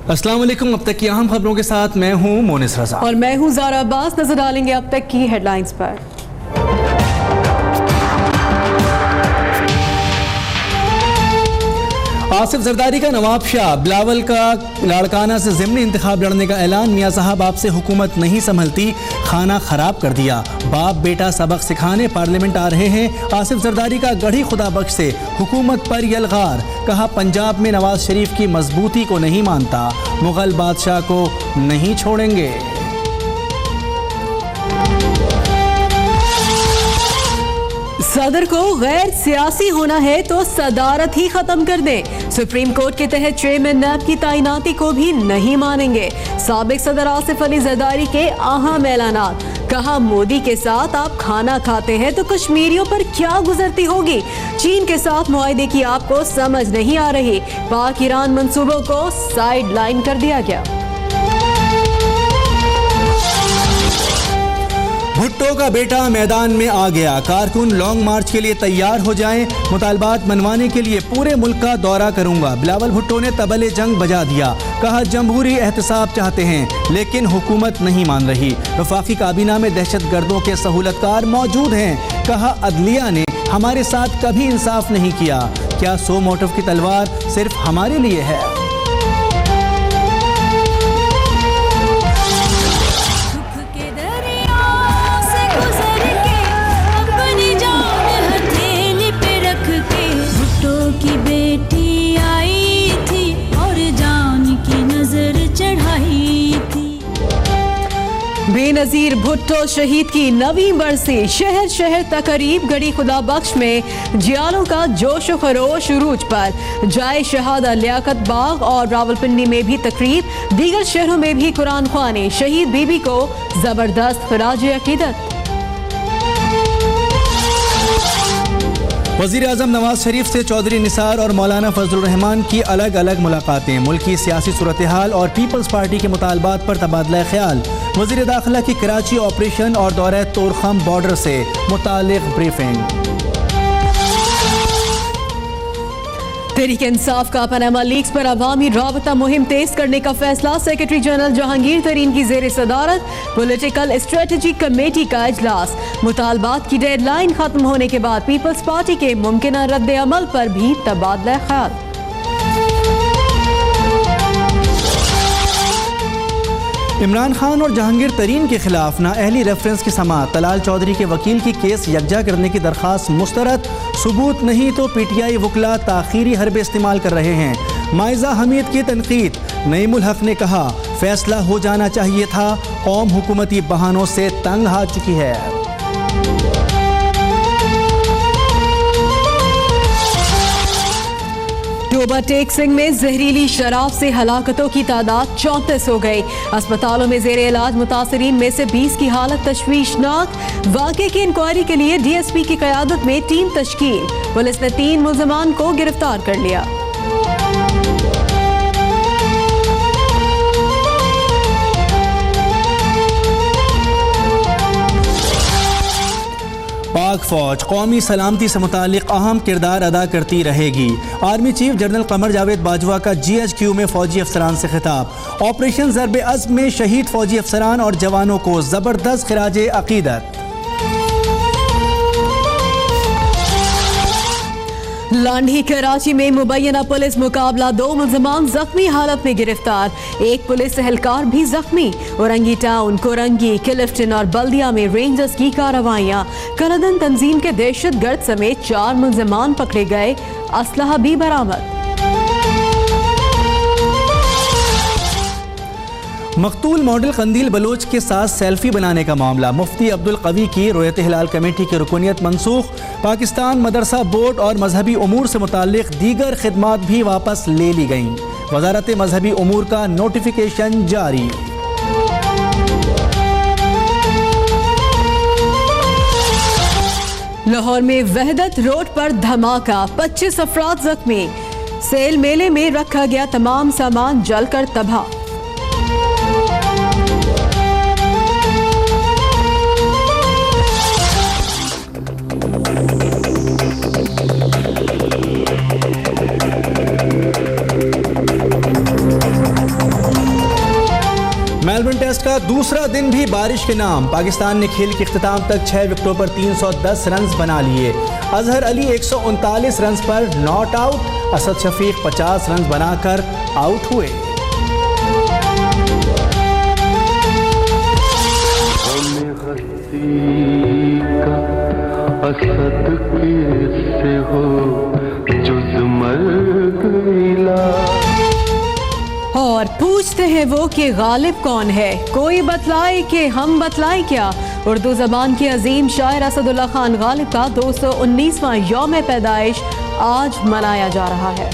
अस्सलाम वालेकुम। अब तक की अहम खबरों के साथ मैं हूं मोनिस रजा और मैं हूं ज़ारा अब्बास। नजर डालेंगे अब तक की हेडलाइंस पर। आसिफ जरदारी का नवाब शाह, बिलावल का लाड़काना से ज़िमनी इंतखाब लड़ने का ऐलान। मियाँ साहब आपसे हुकूमत नहीं संभलती, खाना खराब कर दिया। बाप बेटा सबक सिखाने पार्लियामेंट आ रहे हैं। आसिफ जरदारी का गढ़ी खुदा बख्श से हुकूमत पर यलगार। कहा पंजाब में नवाज शरीफ की मजबूती को नहीं मानता, मुगल बादशाह को नहीं छोड़ेंगे। सदर को गैर सियासी होना है तो सदारत ही खत्म कर दें। सुप्रीम कोर्ट के तहत चेयरमैन नैब की तैनाती को भी नहीं मानेंगे। साबिक सदर आसिफ अली जरदारी के अहम ऐलानात। कहा मोदी के साथ आप खाना खाते हैं तो कश्मीरियों पर क्या गुजरती होगी। चीन के साथ मुआहदे की आपको समझ नहीं आ रही। पाक ईरान मंसूबों को साइड लाइन कर दिया गया। भुट्टो का बेटा मैदान में आ गया। कारकुन लॉन्ग मार्च के लिए तैयार हो जाएं। मुतालबात मनवाने के लिए पूरे मुल्क का दौरा करूंगा। बिलावल भुट्टो ने तबले जंग बजा दिया। कहा जमहूरी एहतसाब चाहते हैं लेकिन हुकूमत नहीं मान रही। वफाकी काबीना में दहशत गर्दों के सहूलतकार मौजूद हैं। कहा अदलिया ने हमारे साथ कभी इंसाफ नहीं किया। क्या 100 मोटिव की तलवार सिर्फ हमारे लिए है? बेनजीर भुट्टो शहीद की नवी बरसी। शहर शहर तकरीब। गढ़ी खुदा बख्श में जियालों का जोश व खरोश उरूज पर। जाए शहादा लियाकत बाग और रावलपिंडी में भी तकरीब। दीगर शहरों में भी कुरान ख्वानी। शहीद बीबी को जबरदस्त खराज अकीदत। वज़ीर आज़म नवाज शरीफ से चौधरी निसार और मौलाना फजलुर रहमान की अलग अलग मुलाकातें। मुल्की सियासी सूरत हाल और पीपल्स पार्टी के मुतालबात पर तबादला ख्याल। वज़ीर दाखिला की कराची ऑपरेशन और दौरे तोरखम बॉर्डर से मुतालिक ब्रीफिंग। तहरीक इंसाफ का पनामा लीक्स पर अवामी राबता मुहिम तेज करने का फैसला। सेक्रेटरी जनरल जहांगीर तरीन की जेर सदारत पॉलिटिकल स्ट्रेटजी कमेटी का इजलास। मुतालबात की डेडलाइन खत्म होने के बाद पीपल्स पार्टी के मुमकिन रद्द अमल पर भी तबादला ख्याल। इमरान खान और जहांगीर तरीन के खिलाफ नाअहली रेफरेंस की समाअत। तलाल चौधरी के वकील की केस यकजा करने की दरख्वास्त मुस्तरद। सबूत नहीं तो पीटीआई वकला ताखीरी हरबे इस्तेमाल कर रहे हैं। माइजा हमीद की तनकीद। नईमुल हक ने कहा फैसला हो जाना चाहिए था, कौम हुकूमती बहानों से तंग आ चुकी है। टेक सिंह में जहरीली शराब से हलाकतों की तादाद 34 हो गई। अस्पतालों में जेर इलाज मुतासरीन में से 20 की हालत तशवीशनाक। वाक़े की इंक्वायरी के लिए डीएसपी की क़यादत में टीम तश्कील। पुलिस ने 3 मुल्ज़िमान को गिरफ्तार कर लिया। पाक फौज कौमी सलामती से मुतालिक अहम किरदार अदा करती रहेगी। Army chief general Qamar Javed Bajwa का GHQ में फौजी अफसरान से खिताब। ऑपरेशन ज़र्ब अज़्म में शहीद फौजी अफसरान और जवानों को ज़बरदस्त खिराज अकीदत। लांढी कराची में मुबैना पुलिस मुकाबला। 2 मुल्ज़िमान जख्मी हालत में गिरफ्तार। एक पुलिस एहलकार भी जख्मी। औरंगी टाउन, कोरंगी, क्लिफ्टन और बल्दिया में रेंजर्स की कार्रवाइयां। कलदन तंजीम के दहशतगर्द समेत 4 मुल्ज़िमान पकड़े गए। असलहा भी बरामद। मकतूल मॉडल कंदील बलोच के साथ सेल्फी बनाने का मामला। मुफ्ती अब्दुल कवी की रोयत हिलाल कमेटी की रुकनियत मनसूख। पाकिस्तान मदरसा बोर्ड और मजहबी उमूर से मुताल्लिक दीगर खिदमात भी वापस ले ली गईं। वजारत मजहबी उमूर का नोटिफिकेशन जारी। लाहौर में वहदत रोड पर धमाका, 25 अफराद जख्मी। सेल मेले में रखा गया तमाम सामान जलकर तबाह। का दूसरा दिन भी बारिश के नाम। पाकिस्तान ने खेल के इख्तिताम तक 6 विकेटों पर 310 रन बना लिए। अजहर अली 139 रन पर not out. Asad Shafiq 50 run बनाकर आउट हुए। असद कैसे हो जुज़ मर्ग मिला। और पूछते हैं वो कि गालिब कौन है, कोई बतलाए कि हम बतलाए क्या। उर्दू ज़बान के अजीम शायर असदुल्ला खान गालिब का 219वां यौम पैदाइश आज मनाया जा रहा है।